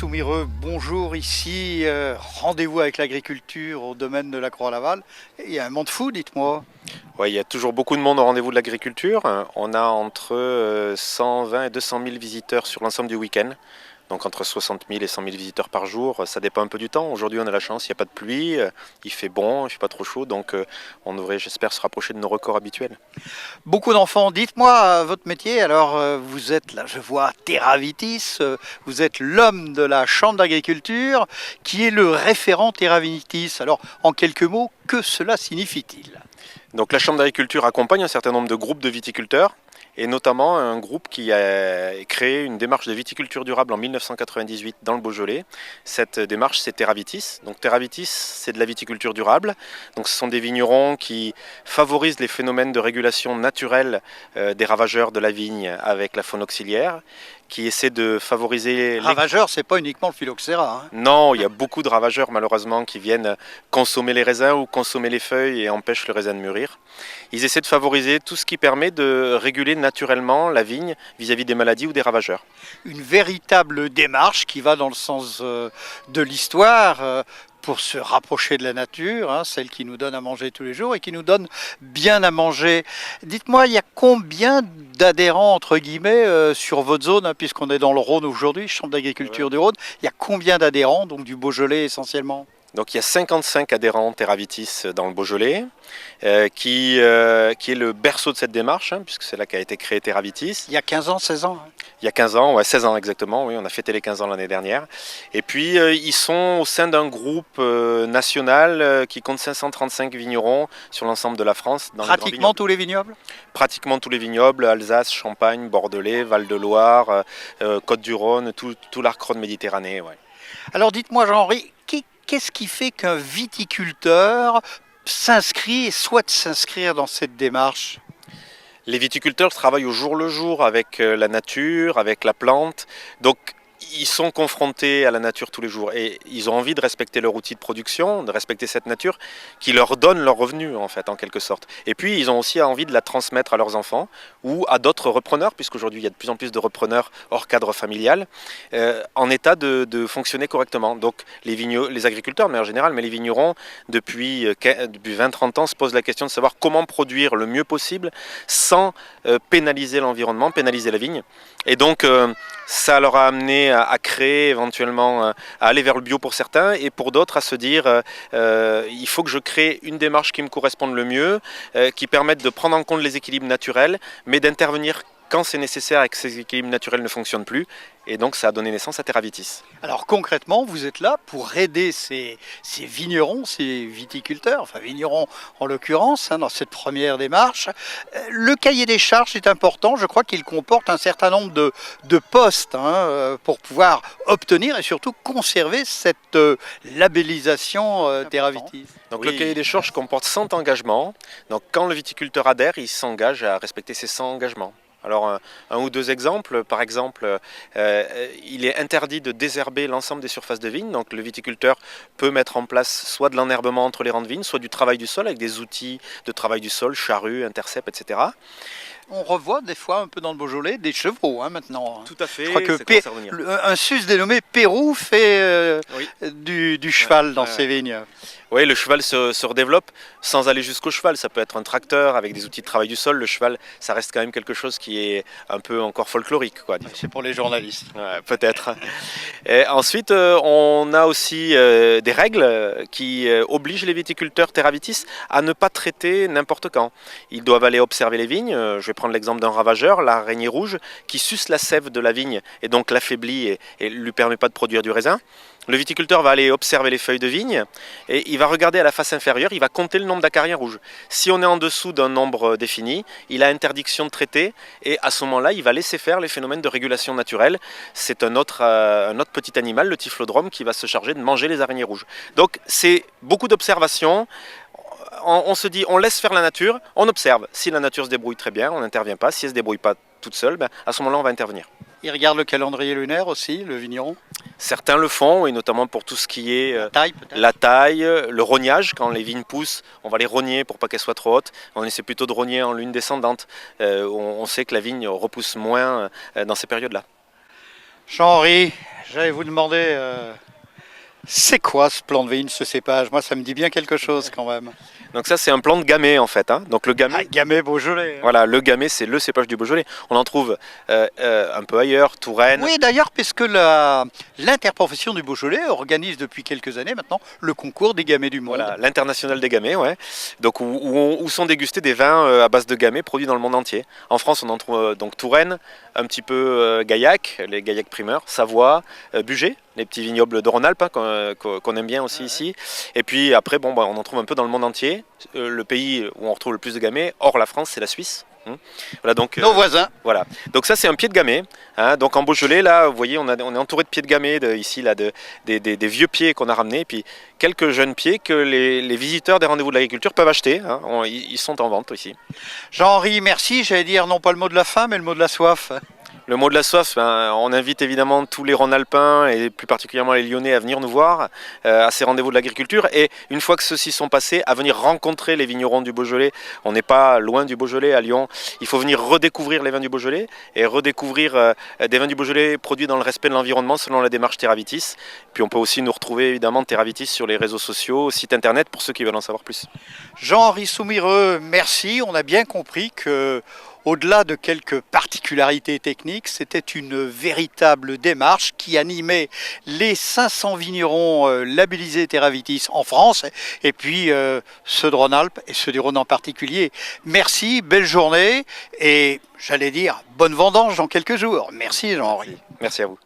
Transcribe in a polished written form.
Soumireux, bonjour ici, rendez-vous avec l'agriculture au domaine de la Croix-Laval. Il y a un monde fou, dites-moi. Ouais, il y a toujours beaucoup de monde au rendez-vous de l'agriculture. On a entre 120 et 200 000 visiteurs sur l'ensemble du week-end. Donc entre 60 000 et 100 000 visiteurs par jour. Ça dépend un peu du temps. Aujourd'hui, on a la chance, il n'y a pas de pluie, il fait bon, il ne fait pas trop chaud. Donc on devrait, j'espère, se rapprocher de nos records habituels. Beaucoup d'enfants, dites-moi votre métier. Alors vous êtes là, je vois Terravitis, vous êtes l'homme de la Chambre d'agriculture qui est le référent Terravitis. Alors en quelques mots, que cela signifie-t-il? Donc la Chambre d'agriculture accompagne un certain nombre de groupes de viticulteurs, et notamment un groupe qui a créé une démarche de viticulture durable en 1998 dans le Beaujolais. Cette démarche, c'est Terravitis. Donc Terravitis, c'est de la viticulture durable. Donc ce sont des vignerons qui favorisent les phénomènes de régulation naturelle des ravageurs de la vigne avec la faune auxiliaire, qui essaient de favoriser... Ravageur, c'est pas uniquement le phylloxéra, hein. Non, il y a beaucoup de ravageurs malheureusement qui viennent consommer les raisins ou consommer les feuilles et empêchent le raisin de mûrir. Ils essaient de favoriser tout ce qui permet de réguler naturellement la vigne vis-à-vis des maladies ou des ravageurs. Une véritable démarche qui va dans le sens de l'histoire pour se rapprocher de la nature, hein, celle qui nous donne à manger tous les jours et qui nous donne bien à manger. Dites-moi, il y a combien d'adhérents, entre guillemets, sur votre zone, hein, puisqu'on est dans le Rhône aujourd'hui, Chambre d'agriculture du Rhône, il y a combien d'adhérents, donc du Beaujolais essentiellement? Donc il y a 55 adhérents Terravitis dans le Beaujolais, qui est le berceau de cette démarche, hein, puisque c'est là qu'a été créé Terravitis. Il y a 15 ans, 16 ans, hein. Il y a 15 ans, ouais, 16 ans exactement, oui, on a fêté les 15 ans l'année dernière. Et puis ils sont au sein d'un groupe national qui compte 535 vignerons sur l'ensemble de la France. Dans Pratiquement tous les vignobles? Pratiquement tous les vignobles, Alsace, Champagne, Bordelais, Val-de-Loire, Côte-du-Rhône, tout l'arc Rhône-Méditerranée. Ouais. Alors dites-moi Jean-Henri, qu'est-ce qui fait qu'un viticulteur s'inscrit et souhaite s'inscrire dans cette démarche? Les viticulteurs travaillent au jour le jour avec la nature, avec la plante. Donc ils sont confrontés à la nature tous les jours et ils ont envie de respecter leur outil de production, de respecter cette nature qui leur donne leur revenu en fait, en quelque sorte. Et puis ils ont aussi envie de la transmettre à leurs enfants ou à d'autres repreneurs, puisqu'aujourd'hui il y a de plus en plus de repreneurs hors cadre familial, en état de fonctionner correctement. Donc les agriculteurs, mais en général, mais les vignerons, depuis 20-30 ans, se posent la question de savoir comment produire le mieux possible sans pénaliser l'environnement, pénaliser la vigne. Et donc ça leur a amené à créer éventuellement, à aller vers le bio pour certains et pour d'autres à se dire il faut que je crée une démarche qui me corresponde le mieux, qui permette de prendre en compte les équilibres naturels, mais d'intervenir quand c'est nécessaire et que ces équilibres naturels ne fonctionnent plus. Et donc ça a donné naissance à Terravitis. Alors concrètement, vous êtes là pour aider ces vignerons, ces viticulteurs, enfin vignerons en l'occurrence, hein, dans cette première démarche. Le cahier des charges est important, je crois qu'il comporte un certain nombre de postes, hein, pour pouvoir obtenir et surtout conserver cette labellisation Terravitis. Donc oui. Le cahier des charges comporte 100 engagements. Donc quand le viticulteur adhère, il s'engage à respecter ces 100 engagements. Alors un ou deux exemples, par exemple, il est interdit de désherber l'ensemble des surfaces de vigne, donc le viticulteur peut mettre en place soit de l'enherbement entre les rangs de vigne, soit du travail du sol avec des outils de travail du sol, charrues, intercepts, etc. On revoit des fois un peu dans le Beaujolais des chevaux, hein, maintenant. Tout à fait. Je crois que un sus dénommé Pérou fait oui. du cheval dans ses vignes. Oui, le cheval se redéveloppe sans aller jusqu'au cheval. Ça peut être un tracteur avec des outils de travail du sol. Le cheval, ça reste quand même quelque chose qui est un peu encore folklorique, quoi. C'est pour les journalistes. Ouais, peut-être. Et ensuite, on a aussi des règles qui obligent les viticulteurs Terravitis à ne pas traiter n'importe quand. Ils doivent aller observer les vignes. Je vais prendre l'exemple d'un ravageur, l'araignée rouge, qui suce la sève de la vigne et donc l'affaiblit et lui permet pas de produire du raisin. Le viticulteur va aller observer les feuilles de vigne et il va regarder à la face inférieure, il va compter le nombre d'acariens rouges. Si on est en dessous d'un nombre défini, il a interdiction de traiter et à ce moment-là, il va laisser faire les phénomènes de régulation naturelle. C'est un autre petit animal, le typhlodrome, qui va se charger de manger les araignées rouges. Donc c'est beaucoup d'observations. On se dit, on laisse faire la nature, on observe. Si la nature se débrouille très bien, on n'intervient pas. Si elle ne se débrouille pas toute seule, à ce moment-là, on va intervenir. Il regarde le calendrier lunaire aussi, le vigneron? Certains le font, et notamment pour tout ce qui est la taille, le rognage. Quand les vignes poussent, on va les rogner pour pas qu'elles soient trop hautes. On essaie plutôt de rogner en lune descendante. On sait que la vigne repousse moins dans ces périodes-là. Jean-Henri, J'allais vous demander, c'est quoi ce plan de vigne, ce cépage? Moi, ça me dit bien quelque chose quand même. Donc ça, c'est un plan de gamay en fait, hein. Donc le gamay, Ah, Gamay Beaujolais. voilà, le gamay, c'est le cépage du Beaujolais. On en trouve un peu ailleurs, Touraine. Oui, d'ailleurs, puisque l'interprofession du Beaujolais organise depuis quelques années maintenant le concours des gamets du monde. Voilà, l'international des gamay, ouais. Donc où sont dégustés des vins à base de gamay produits dans le monde entier. En France, on en trouve donc Touraine, un petit peu Gaillac, les Gaillac primeurs, Savoie, Bugey, les petits vignobles de Rhône-Alpes, hein, qu'on aime bien aussi ici. Et puis après, bon, bah, on en trouve un peu dans le monde entier. Le pays où on retrouve le plus de gamay, hors la France, c'est la Suisse. Voilà, donc, Nos voisins. voilà. Donc ça, c'est un pied de gamay, hein. Donc en Beaujolais, là, vous voyez, on est entouré de pieds de gamay ici, là, des vieux pieds qu'on a ramenés, et puis quelques jeunes pieds que les visiteurs des rendez-vous de l'agriculture peuvent acheter, hein. Ils sont en vente ici. Jean-Henri, merci. J'allais dire non pas le mot de la faim, mais le mot de la soif. Le mot de la soif, ben, on invite évidemment tous les Rhône-Alpins et plus particulièrement les Lyonnais à venir nous voir à ces rendez-vous de l'agriculture. Et une fois que ceux-ci sont passés, à venir rencontrer les vignerons du Beaujolais. On n'est pas loin du Beaujolais à Lyon. Il faut venir redécouvrir les vins du Beaujolais et redécouvrir des vins du Beaujolais produits dans le respect de l'environnement selon la démarche Terravitis. Puis on peut aussi nous retrouver évidemment Terravitis sur les réseaux sociaux, site internet pour ceux qui veulent en savoir plus. Jean-Henri Soumireux, merci. On a bien compris que, au-delà de quelques particularités techniques, c'était une véritable démarche qui animait les 500 vignerons labellisés Terravitis en France, et puis ceux de Rhône-Alpes et ceux du Rhône en particulier. Merci, belle journée, et j'allais dire bonne vendange dans quelques jours. Merci Jean-Henri. Merci à vous.